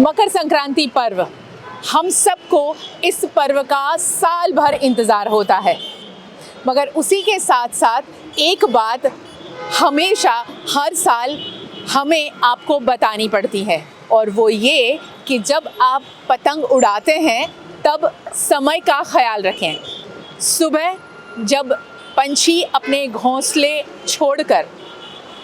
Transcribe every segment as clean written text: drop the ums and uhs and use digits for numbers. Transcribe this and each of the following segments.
मकर संक्रांति पर्व, हम सबको इस पर्व का साल भर इंतज़ार होता है, मगर उसी के साथ साथ एक बात हमेशा हर साल हमें आपको बतानी पड़ती है, और वो ये कि जब आप पतंग उड़ाते हैं तब समय का ख्याल रखें। सुबह जब पंछी अपने घोंसले छोड़कर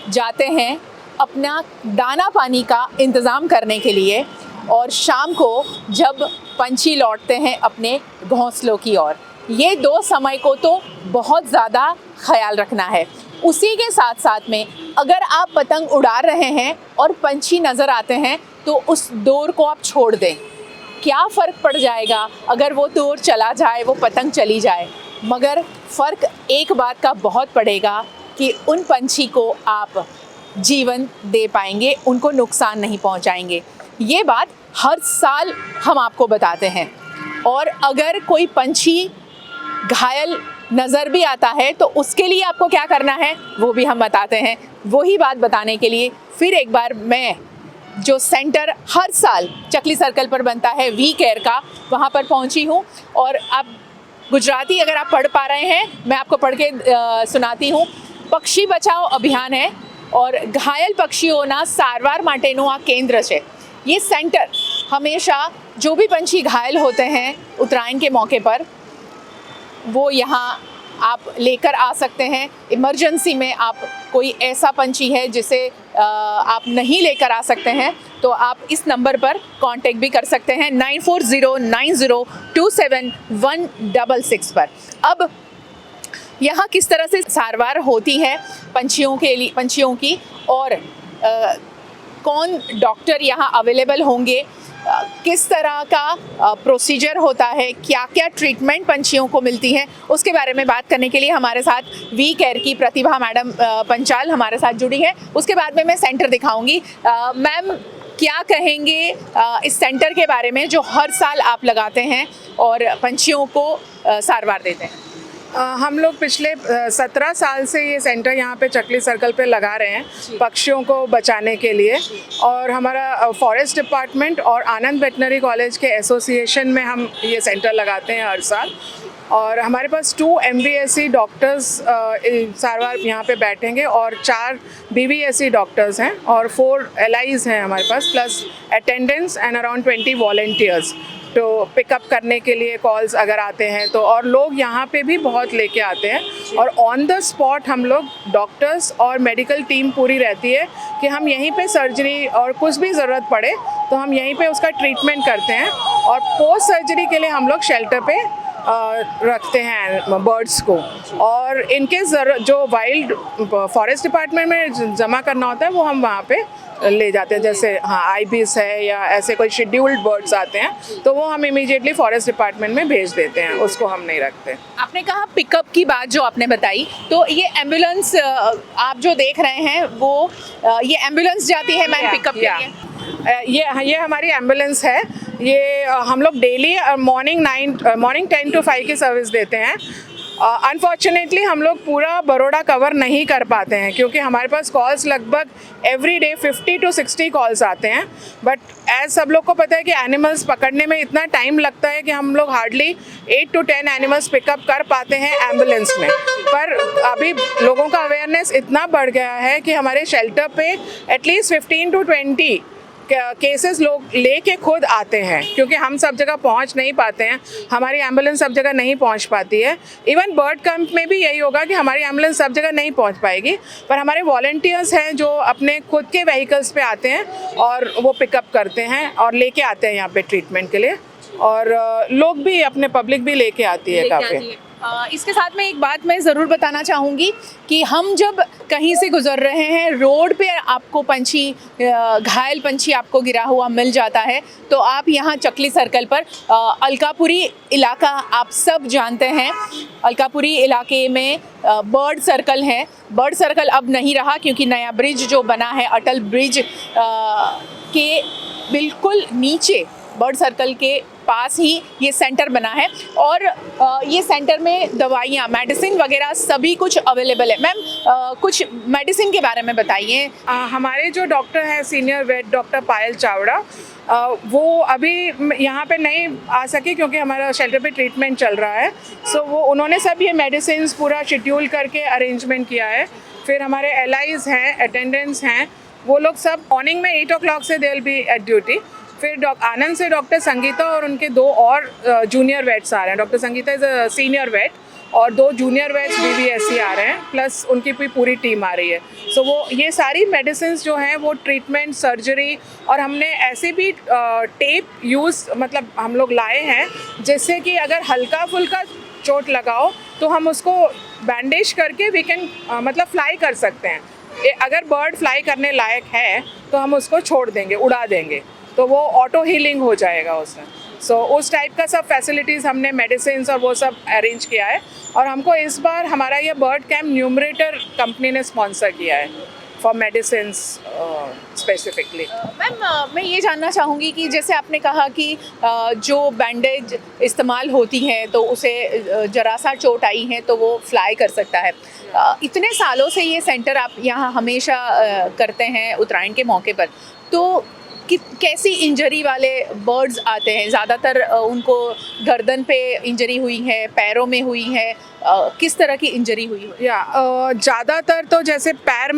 जाते हैं अपना दाना पानी का इंतज़ाम करने के लिए, और शाम को जब पंछी लौटते हैं अपने घोंसलों की ओर, ये दो समय को तो बहुत ज़्यादा ख्याल रखना है। उसी के साथ साथ में अगर आप पतंग उड़ा रहे हैं और पंछी नज़र आते हैं तो उस डोर को आप छोड़ दें। क्या फ़र्क पड़ जाएगा अगर वो डोर चला जाए, वो पतंग चली जाए, मगर फ़र्क एक बात का बहुत पड़ेगा कि उन पंछी को आप जीवन दे पाएंगे, उनको नुकसान नहीं पहुंचाएंगे। ये बात हर साल हम आपको बताते हैं, और अगर कोई पंछी घायल नज़र भी आता है तो उसके लिए आपको क्या करना है वो भी हम बताते हैं। वही बात बताने के लिए फिर एक बार मैं जो सेंटर हर साल चकली सर्कल पर बनता है वी केयर का, वहाँ पर पहुँची हूँ। और आप गुजराती अगर आप पढ़ पा रहे हैं, मैं आपको पढ़ के सुनाती हूँ। पक्षी बचाओ अभियान है और घायल पक्षीओना सारवार माटेનું આ केंद्र છે। ये सेंटर हमेशा जो भी पंछी घायल होते हैं उत्तरायण के मौके पर, वो यहाँ आप लेकर आ सकते हैं। इमरजेंसी में आप कोई ऐसा पंछी है जिसे आप नहीं लेकर आ सकते हैं तो आप इस नंबर पर कांटेक्ट भी कर सकते हैं 9409027166 पर। अब यहाँ किस तरह से सारवार होती है पंछियों की, और कौन डॉक्टर यहाँ अवेलेबल होंगे, किस तरह का प्रोसीजर होता है, क्या क्या ट्रीटमेंट पंछियों को मिलती है, उसके बारे में बात करने के लिए हमारे साथ वी केयर की प्रतिभा मैडम पंचाल हमारे साथ जुड़ी है। उसके बाद में मैं सेंटर दिखाऊंगी। मैम, क्या कहेंगे इस सेंटर के बारे में जो हर साल आप लगाते हैं और पंछियों को सारवार देते हैं? हम लोग पिछले 17 साल से ये सेंटर यहाँ पे चकली सर्कल पे लगा रहे हैं पक्षियों को बचाने के लिए, और हमारा फॉरेस्ट डिपार्टमेंट और आनंद वेटनरी कॉलेज के एसोसिएशन में हम ये सेंटर लगाते हैं हर साल। और हमारे पास 2 MBSc डॉक्टर्स सारवार यहाँ पे बैठेंगे और 4 BBSc डॉक्टर्स हैं और 4 LIs हैं हमारे पास, plus attendants and around 20 volunteers तो पिकअप करने के लिए कॉल्स अगर आते हैं तो। और लोग यहाँ पे भी बहुत लेके आते हैं, और ऑन द स्पॉट हम लोग डॉक्टर्स और मेडिकल टीम पूरी रहती है कि हम यहीं पे सर्जरी और कुछ भी ज़रूरत पड़े तो हम यहीं पे उसका ट्रीटमेंट करते हैं। और पोस्ट सर्जरी के लिए हम लोग शेल्टर पे रखते हैं बर्ड्स को, और इनके जो वाइल्ड फॉरेस्ट डिपार्टमेंट में जमा करना होता है वो हम वहाँ पे ले जाते हैं। जैसे आईबीस है या ऐसे कोई शेड्यूल्ड बर्ड्स आते हैं तो वो हम इमीडिएटली फॉरेस्ट डिपार्टमेंट में भेज देते हैं, उसको हम नहीं रखते। आपने कहा पिकअप की बात जो आपने बताई, तो ये एम्बुलेंस आप जो देख रहे हैं वो ये एम्बुलेंस जाती है मैम पिकअप के लिए? ये हमारी एम्बुलेंस है। ये हम लोग डेली मॉर्निंग 10 to 5 की सर्विस देते हैं। अनफॉर्चुनेटली हम लोग पूरा बड़ौदा कवर नहीं कर पाते हैं क्योंकि हमारे पास कॉल्स लगभग एवरी डे 50 to 60 कॉल्स आते हैं। बट एज सब लोग को पता है कि एनिमल्स पकड़ने में इतना टाइम लगता है कि हम लोग हार्डली 8 to 10 एनिमल्स पिकअप कर पाते हैं एम्बुलेंस में। पर अभी लोगों का अवेयरनेस इतना बढ़ गया है कि हमारे शेल्टर पे एटलीस्ट 15 to 20 केसेस लोग लेके खुद आते हैं, क्योंकि हम सब जगह पहुंच नहीं पाते हैं, हमारी एम्बुलेंस सब जगह नहीं पहुंच पाती है। इवन बर्ड कैंप में भी यही होगा कि हमारी एम्बुलेंस सब जगह नहीं पहुंच पाएगी, पर हमारे वॉलंटियर्स हैं जो अपने खुद के व्हीकल्स पे आते हैं और वो पिकअप करते हैं और लेके आते हैं यहाँ पे ट्रीटमेंट के लिए। और लोग भी अपने पब्लिक भी लेके आती है काफ़ी। इसके साथ में एक बात मैं ज़रूर बताना चाहूँगी कि हम जब कहीं से गुज़र रहे हैं, रोड पे आपको पंछी, घायल पंछी आपको गिरा हुआ मिल जाता है, तो आप यहाँ चकली सर्कल पर अलकापुरी इलाका आप सब जानते हैं, अलकापुरी इलाके में बर्ड सर्कल है। बर्ड सर्कल अब नहीं रहा क्योंकि नया ब्रिज जो बना है अटल ब्रिज के बिल्कुल नीचे बर्ड सर्कल के पास ही ये सेंटर बना है, और ये सेंटर में दवाइयाँ, मेडिसिन वगैरह सभी कुछ अवेलेबल है। मैम, कुछ मेडिसिन के बारे में बताइए। हमारे जो डॉक्टर हैं सीनियर वेट डॉक्टर पायल चावड़ा, वो अभी यहाँ पे नहीं आ सकी क्योंकि हमारा शेल्टर पे ट्रीटमेंट चल रहा है। सो वो उन्होंने सब ये मेडिसिन पूरा शेड्यूल करके अरेंजमेंट किया है। फिर हमारे एलाइज हैं, अटेंडेंट्स हैं, वो लोग सब मॉर्निंग में 8 o'clock से they will be at duty. फिर आनंद से डॉक्टर संगीता और उनके 2 और जूनियर वेट्स आ रहे हैं। Doctor Sangeeta is a senior vet और 2 जूनियर वेट्स BBSc आ रहे हैं, प्लस उनकी पूरी टीम आ रही है। सो वो ये सारी मेडिसिन्स जो हैं वो ट्रीटमेंट, सर्जरी, और हमने ऐसे भी टेप यूज़ मतलब हम लोग लाए हैं जिससे कि अगर हल्का फुल्का चोट लगाओ तो हम उसको बैंडेज करके वी कैन मतलब फ्लाई कर सकते हैं। अगर बर्ड फ्लाई करने लायक है तो हम उसको छोड़ देंगे, उड़ा देंगे, तो वो ऑटो हीलिंग हो जाएगा उसमें। सो उस टाइप का सब फैसिलिटीज़ हमने मेडिसिन्स और वो सब अरेंज किया है। और हमको इस बार हमारा ये बर्ड कैम्प न्यूमरेटर कंपनी ने स्पॉन्सर किया है फॉर मेडिसिन्स स्पेसिफिकली। मैम मैं ये जानना चाहूँगी कि जैसे आपने कहा कि जो बैंडेज इस्तेमाल होती हैं तो उसे जरा सा चोट आई है तो वो फ्लाई कर सकता है। इतने सालों से ये सेंटर आप यहाँ हमेशा करते हैं उत्तरायण के मौके पर, तो कैसी इंजरी वाले बर्ड्स आते हैं? ज़्यादातर उनको गर्दन पे इंजरी हुई है, पैरों में हुई है, किस तरह की इंजरी हुई है? या ज़्यादातर तो जैसे पैर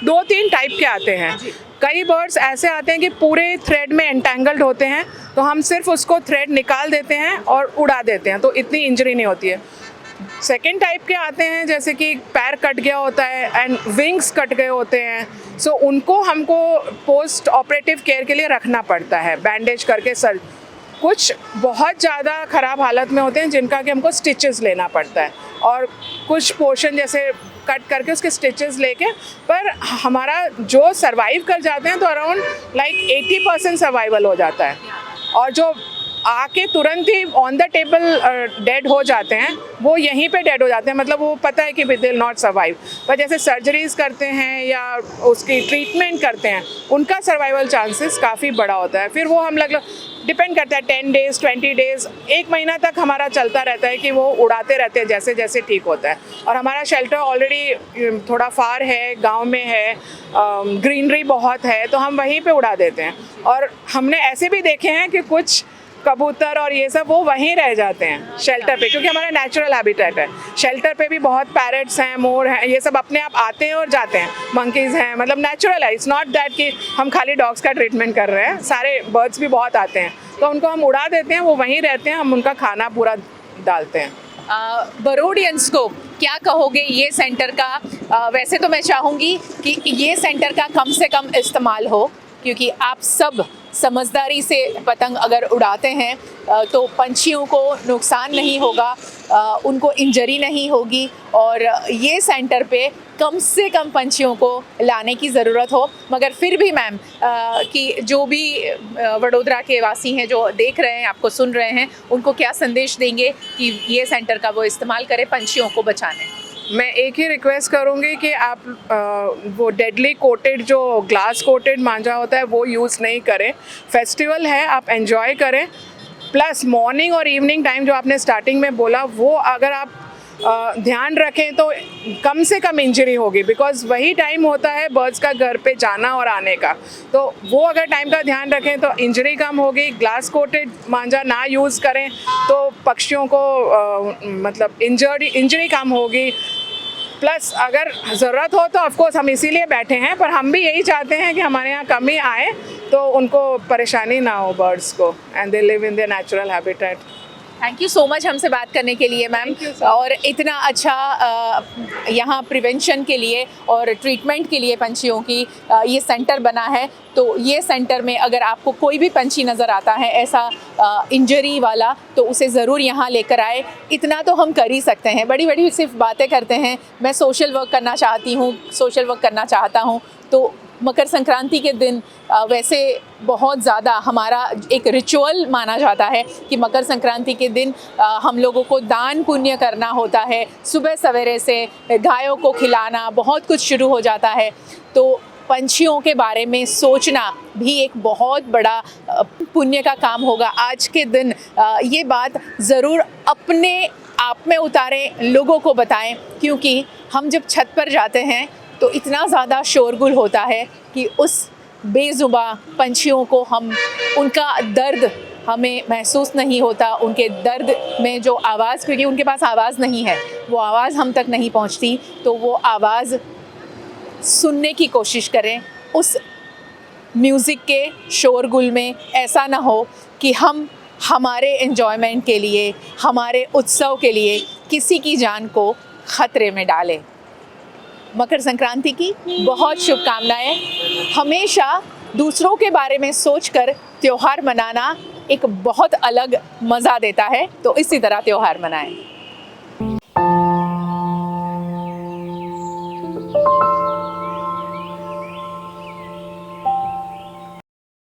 2-3 टाइप के आते हैं। कई बर्ड्स ऐसे आते हैं कि पूरे थ्रेड में एंटेंगल्ड होते हैं, तो हम सिर्फ उसको थ्रेड निकाल देते हैं और उड़ा देते हैं, तो इतनी इंजरी नहीं होती है। सेकेंड टाइप के आते हैं जैसे कि पैर कट गया होता है एंड विंग्स कट गए होते हैं, सो उनको हमको पोस्ट ऑपरेटिव केयर के लिए रखना पड़ता है बैंडेज करके। सर कुछ बहुत ज़्यादा ख़राब हालत में होते हैं जिनका कि हमको स्टिचेस लेना पड़ता है, और कुछ पोर्शन जैसे कट करके उसके स्टिचेस लेके, पर हमारा जो सर्वाइव कर जाते हैं तो अराउंड लाइक 80% सर्वाइवल हो जाता है, और जो आके तुरंत ही ऑन द टेबल डेड हो जाते हैं वो यहीं पे डेड हो जाते हैं, मतलब वो पता है कि दे विल नॉट सर्वाइव। पर जैसे सर्जरीज करते हैं या उसकी ट्रीटमेंट करते हैं उनका सर्वाइवल चांसेस काफ़ी बड़ा होता है। फिर वो हम लोग डिपेंड करता है 10 days 20 days 1 महीना तक हमारा चलता रहता है कि वो उड़ाते रहते हैं जैसे जैसे ठीक होता है। और हमारा शेल्टर ऑलरेडी थोड़ा फार है, गांव में है, ग्रीनरी बहुत है, तो हम वहीं पे उड़ा देते हैं। और हमने ऐसे भी देखे हैं कि कुछ कबूतर और ये सब वो वहीं रह जाते हैं शेल्टर पे, क्योंकि हमारा नेचुरल हैबिटेट है। शेल्टर पे भी बहुत पैरट्स हैं, मोर हैं, ये सब अपने आप आते हैं और जाते हैं, मंकीज़ हैं, मतलब नेचुरल है। इट्स नॉट दैट कि हम खाली डॉग्स का ट्रीटमेंट कर रहे हैं, सारे बर्ड्स भी बहुत आते हैं, तो उनको हम उड़ा देते हैं, वो वहीं रहते हैं, हम उनका खाना पूरा डालते हैं। बरोडियंस को क्या कहोगे ये सेंटर का? वैसे तो मैं चाहूँगी कि ये सेंटर का कम से कम इस्तेमाल हो, क्योंकि आप सब समझदारी से पतंग अगर उड़ाते हैं तो पंछियों को नुकसान नहीं होगा, उनको इंजरी नहीं होगी, और ये सेंटर पे कम से कम पंछियों को लाने की ज़रूरत हो। मगर फिर भी मैम कि जो भी वडोदरा के वासी हैं जो देख रहे हैं, आपको सुन रहे हैं, उनको क्या संदेश देंगे कि ये सेंटर का वो इस्तेमाल करें पंछियों को बचाने? मैं एक ही रिक्वेस्ट करूँगी कि आप वो डेडली कोटेड जो ग्लास कोटेड मांझा होता है वो यूज़ नहीं करें। फेस्टिवल है, आप एंजॉय करें। प्लस मॉर्निंग और इवनिंग टाइम जो आपने स्टार्टिंग में बोला, वो अगर आप ध्यान रखें तो कम से कम इंजरी होगी, बिकॉज़ वही टाइम होता है बर्ड्स का घर पे जाना और आने का, तो वो अगर टाइम का ध्यान रखें तो इंजरी कम होगी। ग्लास कोटेड मांझा ना यूज़ करें तो पक्षियों को मतलब इंजरी कम होगी। प्लस अगर ज़रूरत हो तो ऑफकोर्स हम इसीलिए बैठे हैं, पर हम भी यही चाहते हैं कि हमारे यहाँ कमी आए तो उनको परेशानी ना हो बर्ड्स को, and they live in their natural habitat. Thank you so much हमसे बात करने के लिए मैम, और इतना अच्छा यहाँ प्रिवेंशन के लिए और ट्रीटमेंट के लिए पंछियों की ये सेंटर बना है। तो ये सेंटर में अगर आपको कोई भी पंछी नज़र आता है ऐसा इंजरी वाला, तो उसे ज़रूर यहाँ लेकर आए। इतना तो हम कर ही सकते हैं, बड़ी बड़ी सिर्फ बातें करते हैं। मैं सोशल वर्क करना चाहता हूँ, तो मकर संक्रांति के दिन वैसे बहुत ज़्यादा हमारा एक रिचुअल माना जाता है कि मकर संक्रांति के दिन हम लोगों को दान पुण्य करना होता है। सुबह सवेरे से गायों को खिलाना, बहुत कुछ शुरू हो जाता है। तो पंछियों के बारे में सोचना भी एक बहुत बड़ा पुण्य का काम होगा। आज के दिन ये बात ज़रूर अपने आप में उतारें, लोगों को बताएं, क्योंकि हम जब छत पर जाते हैं तो इतना ज़्यादा शोरगुल होता है कि उस बेजुबा पंछियों को हम उनका दर्द हमें महसूस नहीं होता, उनके दर्द में जो आवाज़, क्योंकि उनके पास आवाज़ नहीं है, वो आवाज़ हम तक नहीं पहुंचती, तो वो आवाज़ सुनने की कोशिश करें। उस म्यूज़िक के शोरगुल में ऐसा ना हो कि हम हमारे एन्जॉयमेंट के लिए, हमारे उत्सव के लिए किसी की जान को ख़तरे में डालें। मकर संक्रांति की बहुत शुभकामनाएं। हमेशा दूसरों के बारे में सोचकर त्यौहार मनाना एक बहुत अलग मज़ा देता है, तो इसी तरह त्यौहार मनाएं।